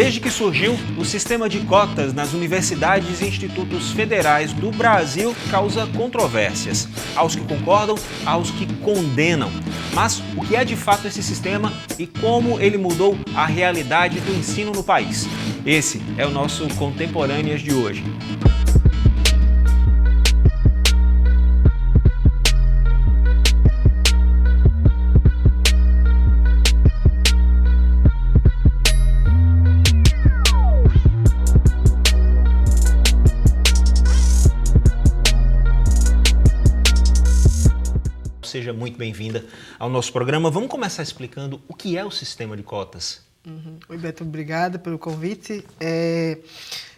Desde que surgiu, o sistema de cotas nas universidades e institutos federais do Brasil causa controvérsias. Aos que concordam, aos que condenam. Mas o que é de fato esse sistema e como ele mudou a realidade do ensino no país? Esse é o nosso Contemporâneas de hoje. Seja muito bem-vinda ao nosso programa. Vamos começar explicando o que é o sistema de cotas. Oi, Beto, obrigada pelo convite.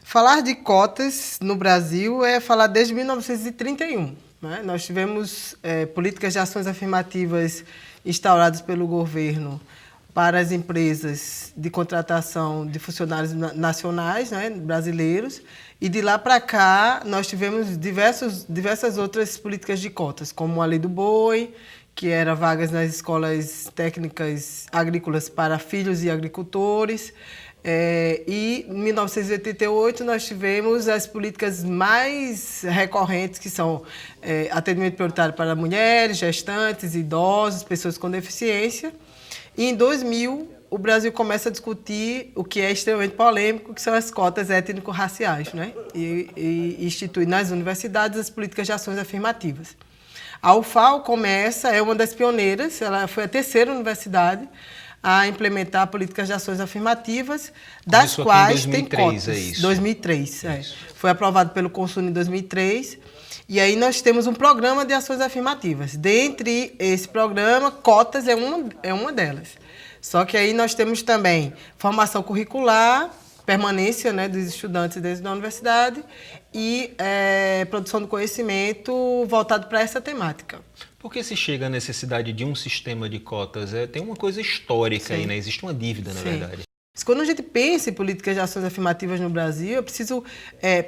Falar de cotas no Brasil é falar desde 1931. Né? Nós tivemos políticas de ações afirmativas instauradas pelo governo para as empresas de contratação de funcionários nacionais, né, brasileiros, e de lá para cá nós tivemos diversas outras políticas de cotas, como a Lei do Boi, que era vagas nas escolas técnicas agrícolas para filhos e agricultores, e em 1988 nós tivemos as políticas mais recorrentes, que são atendimento prioritário para mulheres, gestantes, idosos, pessoas com deficiência. E em 2000, o Brasil começa a discutir o que é extremamente polêmico, que são as cotas étnico-raciais, né? E institui nas universidades as políticas de ações afirmativas. A UFAL é uma das pioneiras, ela foi a terceira universidade a implementar políticas de ações afirmativas, das quais tem cotas. É isso? 2003, Foi aprovado pelo Consul em 2003. E aí nós temos um programa de ações afirmativas. Dentre esse programa, cotas é uma delas. Só que aí nós temos também formação curricular, permanência, né, dos estudantes dentro da universidade e produção do conhecimento voltado para essa temática. Por que se chega à necessidade de um sistema de cotas? Tem uma coisa histórica aí, né? Existe uma dívida, na verdade. Quando a gente pensa em políticas de ações afirmativas no Brasil, eu preciso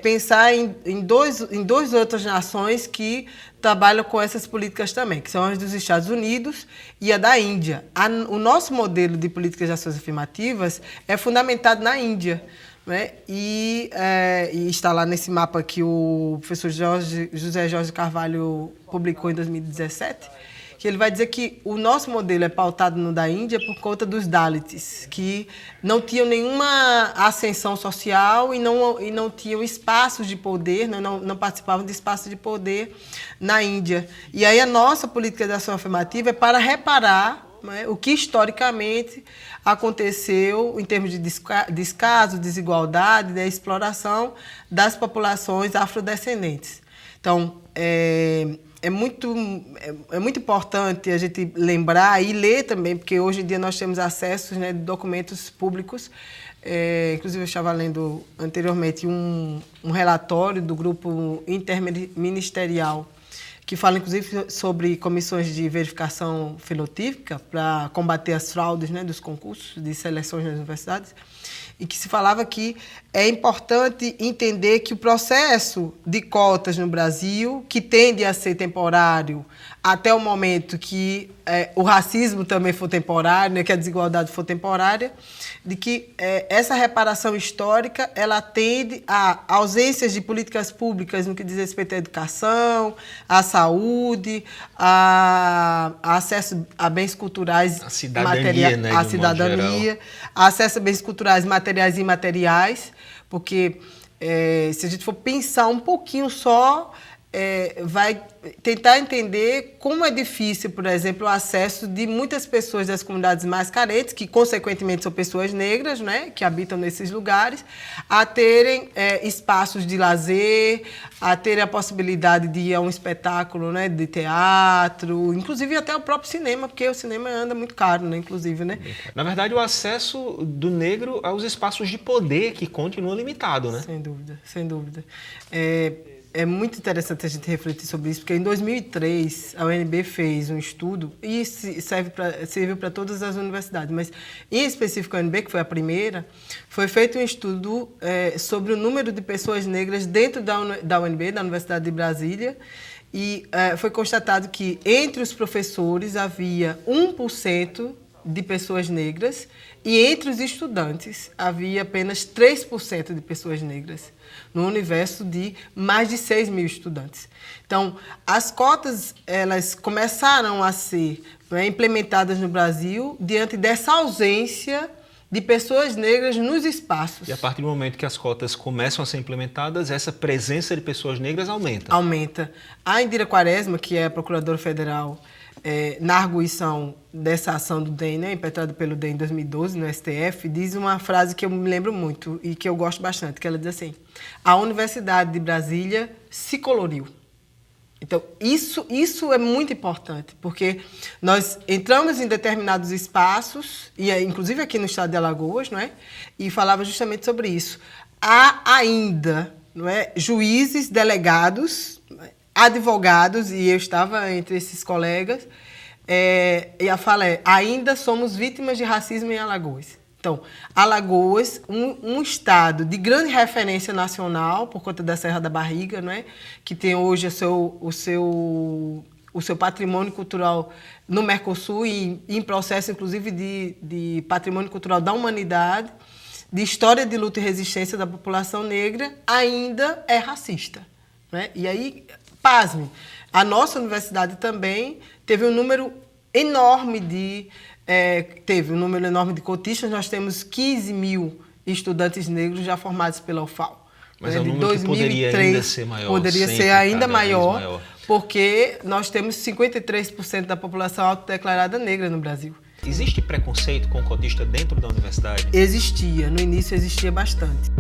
pensar em duas outras nações que trabalham com essas políticas também, que são as dos Estados Unidos e a da Índia. O nosso modelo de políticas de ações afirmativas é fundamentado na Índia, né? E está lá nesse mapa que o professor José Jorge Carvalho publicou em 2017, que ele vai dizer que o nosso modelo é pautado no da Índia por conta dos Dalits, que não tinham nenhuma ascensão social e não tinham espaços de poder, não participavam de espaços de poder na Índia. E aí a nossa política de ação afirmativa é para reparar, né, o que historicamente aconteceu em termos de descaso, desigualdade, da exploração das populações afrodescendentes. Então, é muito importante a gente lembrar e ler também, porque hoje em dia nós temos acesso, né, de documentos públicos. Inclusive, eu estava lendo anteriormente um relatório do grupo interministerial que fala, inclusive, sobre comissões de verificação fenotípica para combater as fraudes, né, dos concursos de seleções nas universidades, e que se falava que é importante entender que o processo de cotas no Brasil, que tende a ser temporário até o momento que o racismo também for temporário, né, que a desigualdade for temporária, de que essa reparação histórica ela tende a ausências de políticas públicas no que diz respeito à educação, à saúde, a acesso a bens culturais, a cidadania, né, a cidadania, acesso a bens culturais materiais e imateriais, porque se a gente for pensar um pouquinho só, vai tentar entender como é difícil, por exemplo, o acesso de muitas pessoas das comunidades mais carentes, que consequentemente são pessoas negras, né, que habitam nesses lugares, a terem espaços de lazer, a terem a possibilidade de ir a um espetáculo, né, de teatro, inclusive até o próprio cinema, porque o cinema anda muito caro, né, inclusive, né? Na verdade, o acesso do negro aos espaços de poder que continua limitado, né? Sem dúvida, sem dúvida. É muito interessante a gente refletir sobre isso, porque em 2003 a UNB fez um estudo, e isso serviu para todas as universidades, mas em específico a UNB, que foi a primeira, foi feito um estudo sobre o número de pessoas negras dentro da UNB, da Universidade de Brasília, e foi constatado que entre os professores havia 1% de pessoas negras e entre os estudantes havia apenas 3% de pessoas negras no universo de mais de 6 mil estudantes. Então, as cotas elas começaram a ser implementadas no Brasil diante dessa ausência de pessoas negras nos espaços. E a partir do momento que as cotas começam a ser implementadas, essa presença de pessoas negras aumenta. Aumenta. A Indira Quaresma, que é a procuradora federal, na arguição dessa ação do DEM, né, impetrada pelo DEM em 2012, no STF, diz uma frase que eu me lembro muito e que eu gosto bastante, que ela diz assim: a Universidade de Brasília se coloriu. Então, isso é muito importante, porque nós entramos em determinados espaços, e inclusive aqui no estado de Alagoas, não é? E falava justamente sobre isso. Há ainda, não é, juízes, delegados, advogados, e eu estava entre esses colegas, e a fala é: ainda somos vítimas de racismo em Alagoas. Então, Alagoas, um estado de grande referência nacional, por conta da Serra da Barriga, não é? Que tem hoje o seu patrimônio cultural no Mercosul e em processo, inclusive, de patrimônio cultural da humanidade, de história de luta e resistência da população negra, ainda é racista. Não é? E aí, pasme, a nossa universidade também teve um número enorme de cotistas. Nós temos 15 mil estudantes negros já formados pela UFAL. Mas é um número que poderia ainda ser maior. Poderia ser ainda maior, porque nós temos 53% da população autodeclarada negra no Brasil. Existe preconceito com o cotista dentro da universidade? Existia, no início existia bastante.